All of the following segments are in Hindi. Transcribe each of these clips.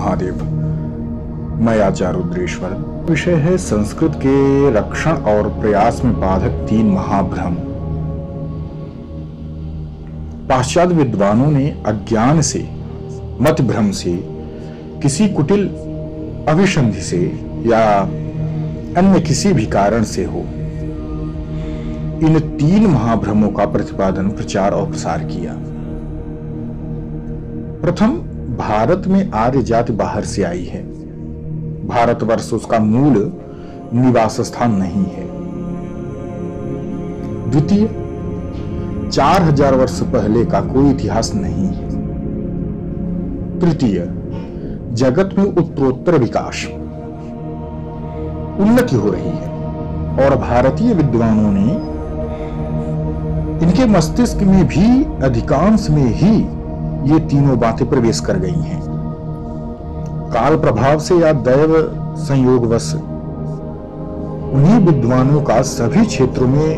महादेव। मैं आचार्य रुद्रेश्वर। विषय है संस्कृत के रक्षण और प्रयास में बाधक 3 महाभ्रम। पाश्चात्य विद्वानों ने अज्ञान से, मत भ्रम से, किसी कुटिल अभिसंधि से या अन्य किसी भी कारण से हो, इन 3 महाभ्रमों का प्रतिपादन, प्रचार और प्रसार किया। प्रथम, भारत में आर्य जाति बाहर से आई है। भारतवर्ष उसका मूल निवास स्थान नहीं है। द्वितीय, 4000 वर्ष पहले का कोई इतिहास नहीं है। तृतीय, जगत में उत्तरोत्तर विकास, उन्नति हो रही है और भारतीय विद्वानों ने इनके मस्तिष्क में भी अधिकांश में ही ये तीनों बातें प्रवेश कर गई हैं। काल प्रभाव से या दैव संयोगवश उन्हीं विद्वानों का सभी क्षेत्रों में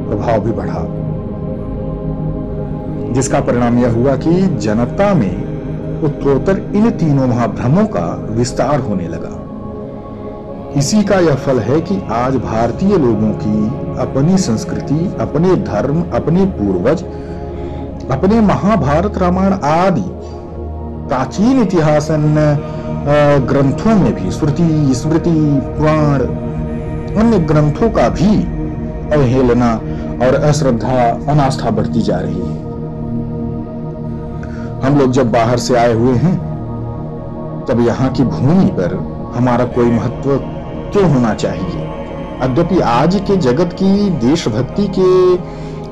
प्रभाव भी बढ़ा, जिसका परिणाम यह हुआ कि जनता में उत्तरोत्तर इन तीनों महाभ्रमों का विस्तार होने लगा। इसी का यह फल है कि आज भारतीय लोगों की अपनी संस्कृति, अपने धर्म, अपने पूर्वज, अपने महाभारत, रामायण आदि प्राचीन इतिहास ग्रंथों में भी, श्रुति, स्मृति, पुराण, अन्य ग्रंथों का भी अवहेलना और अश्रद्धा, अनास्था बढ़ती जा रही है। हम लोग जब बाहर से आए हुए हैं, तब यहाँ की भूमि पर हमारा कोई महत्व क्यों होना चाहिए? अद्यपि आज के जगत की देशभक्ति के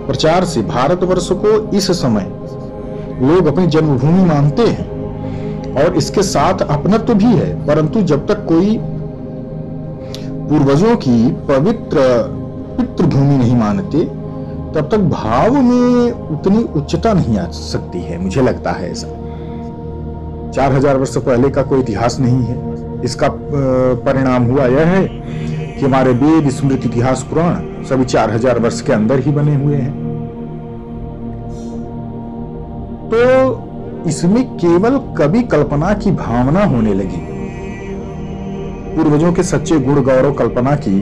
प्रचार से भारतवर्ष को इस समय लोग अपनी जन्मभूमि मानते हैं और इसके साथ अपनत्व भी है, परंतु जब तक कोई पूर्वजों की पवित्र पितृभूमि नहीं मानते, तब तक भाव में उतनी उच्चता नहीं आ सकती है। मुझे लगता है ऐसा। 4000 वर्ष पहले का कोई इतिहास नहीं है। इसका परिणाम हुआ यह है कि हमारे वेद, स्मृति, इतिहास, पुराण सभी 4000 वर्ष के अंदर ही बने हुए हैं। तो इसमें केवल कवि कल्पना की भावना होने लगी। पूर्वजों के सच्चे गुण, गौरव, कल्पना की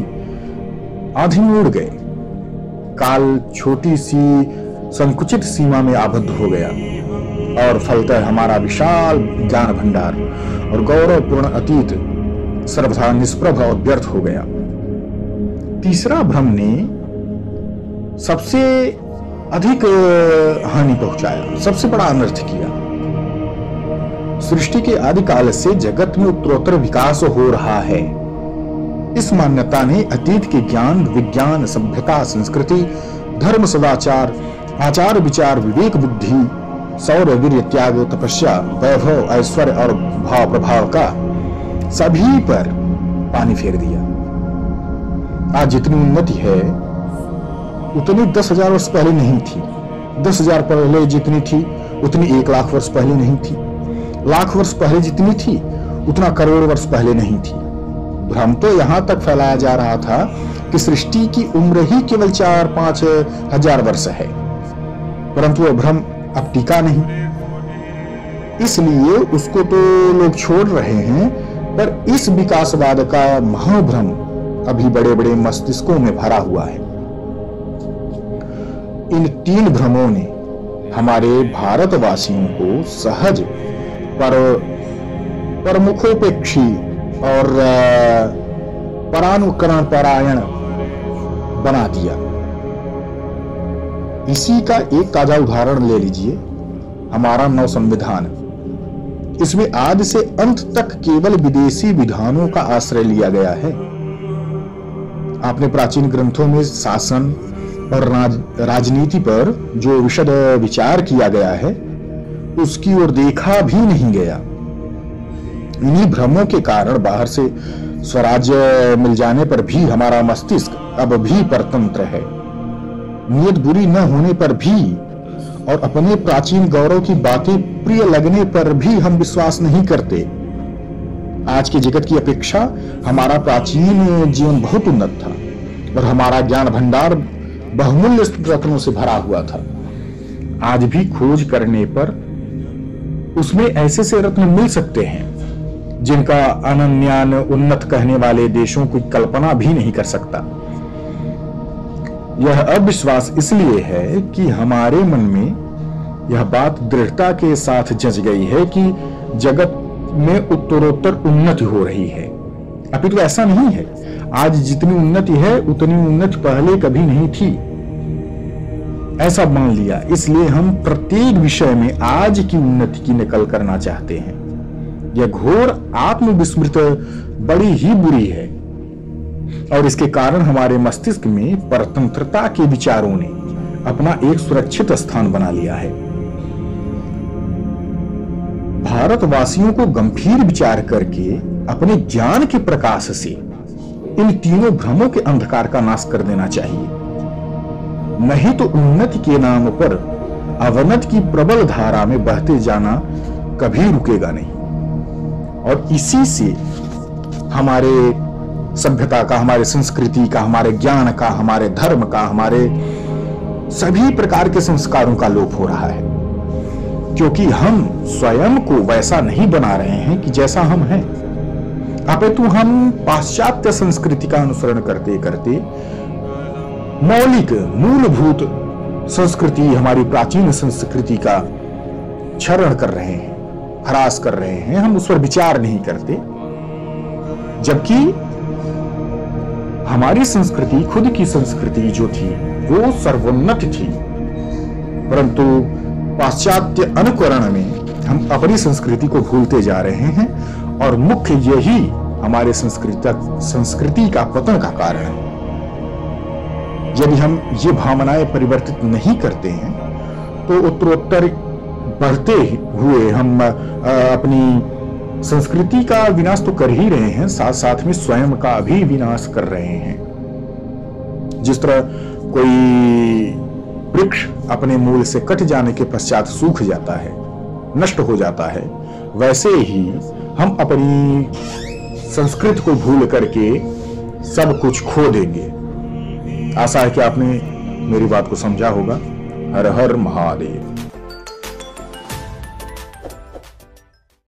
आधे में उड़ गए। काल छोटी सी संकुचित सीमा में आबद्ध हो गया और फलतः हमारा विशाल ज्ञान भंडार और गौरवपूर्ण अतीत सर्वथा निष्प्रभ और व्यर्थ हो गया। तीसरा भ्रम ने सबसे अधिक हानि पहुंचाया, सबसे बड़ा अनर्थ किया। सृष्टि के आदिकाल से जगत में उत्तरोत्तर विकास हो रहा है। इस मान्यता ने अतीत के ज्ञान, विज्ञान, सभ्यता, संस्कृति, धर्म, सदाचार, आचार, विचार, विवेक, बुद्धि, सौर्य, वीर्य, त्याग, तपस्या, वैभव, ऐश्वर्य और भाव प्रभाव का सभी पर पानी फेर दिया। आज जितनी उन्नति है उतनी 10,000 वर्ष पहले नहीं थी। 10,000 पहले जितनी थी उतनी 1,00,000 वर्ष पहले नहीं थी। 1,00,000 वर्ष पहले जितनी थी उतना करोड़ वर्ष पहले नहीं थी। भ्रम तो यहां तक फैलाया जा रहा था कि सृष्टि की उम्र ही केवल 4-5 हजार वर्ष है, परंतु वह भ्रम अब टिका नहीं। इसलिए उसको तो लोग छोड़ रहे हैं, पर इस विकासवाद का महाभ्रम अभी बड़े बड़े मस्तिष्कों में भरा हुआ है। इन 3 भ्रमों ने हमारे भारतवासियों को सहज पर मुखोपेक्षी और परानुकरण परायण बना दिया। इसी का एक ताजा उदाहरण ले लीजिए, हमारा नव संविधान। इसमें आदि से अंत तक केवल विदेशी विधानों का आश्रय लिया गया है। आपने प्राचीन ग्रंथों में शासन और राजनीति पर जो विशद विचार किया गया है, उसकी ओर देखा भी नहीं गया। इन्हीं भ्रमों के कारण बाहर से स्वराज्य मिल जाने पर भी हमारा मस्तिष्क अब भी परतंत्र है। नियत बुरी न होने पर भी और अपने प्राचीन गौरव की बातें प्रिय लगने पर भी हम विश्वास नहीं करते। आज के जगत की अपेक्षा हमारा प्राचीन जीवन बहुत उन्नत था और हमारा ज्ञान भंडार बहुमूल्य रत्नों से भरा हुआ था। आज भी खोज करने पर उसमें ऐसे से रत्न मिल सकते हैं जिनका अनन्यान उन्नत कहने वाले देशों की कल्पना भी नहीं कर सकता। यह अविश्वास इसलिए है कि हमारे मन में यह बात दृढ़ता के साथ जच गई है कि जगत में उत्तरोत्तर उन्नति हो रही है। अभी तो ऐसा नहीं है। आज जितनी उन्नति है उतनी उन्नति पहले कभी नहीं थी, ऐसा मान लिया। इसलिए हम प्रत्येक विषय में आज की उन्नति की नकल करना चाहते हैं। यह घोर आत्मविस्मृत बड़ी ही बुरी है और इसके कारण हमारे मस्तिष्क में परतंत्रता के विचारों ने अपना एक सुरक्षित स्थान बना लिया है। भारतवासियों को गंभीर विचार करके अपने ज्ञान के प्रकाश से इन तीनों भ्रमों के अंधकार का नाश कर देना चाहिए। नहीं तो उन्नति के नाम पर अवनति की प्रबल धारा में बहते जाना कभी रुकेगा नहीं और इसी से हमारे सभ्यता का, हमारे संस्कृति का, हमारे ज्ञान का, हमारे धर्म का, हमारे सभी प्रकार के संस्कारों का लोप हो रहा है, क्योंकि हम स्वयं को वैसा नहीं बना रहे हैं कि जैसा हम हैं, अपितु हम पाश्चात्य संस्कृति का अनुसरण करते करते मौलिक मूलभूत संस्कृति, हमारी प्राचीन संस्कृति का क्षरण कर रहे हैं, ह्रास कर रहे हैं। हम उस पर विचार नहीं करते, जबकि हमारी संस्कृति, खुद की संस्कृति जो थी वो सर्वोन्नत थी, परंतु पाश्चात्य अनुकरण में हम अपनी संस्कृति को भूलते जा रहे हैं और मुख्य यही हमारे संस्कृति का पतन का कारण है। यदि हम ये भावनाएं परिवर्तित नहीं करते हैं तो उत्तरोत्तर बढ़ते हुए हम अपनी संस्कृति का विनाश तो कर ही रहे हैं, साथ साथ में स्वयं का भी विनाश कर रहे हैं। जिस तरह कोई वृक्ष अपने मूल से कट जाने के पश्चात सूख जाता है, नष्ट हो जाता है, वैसे ही हम अपनी संस्कृति को भूल करके सब कुछ खो देंगे। आशा है कि आपने मेरी बात को समझा होगा। हर हर महादेव।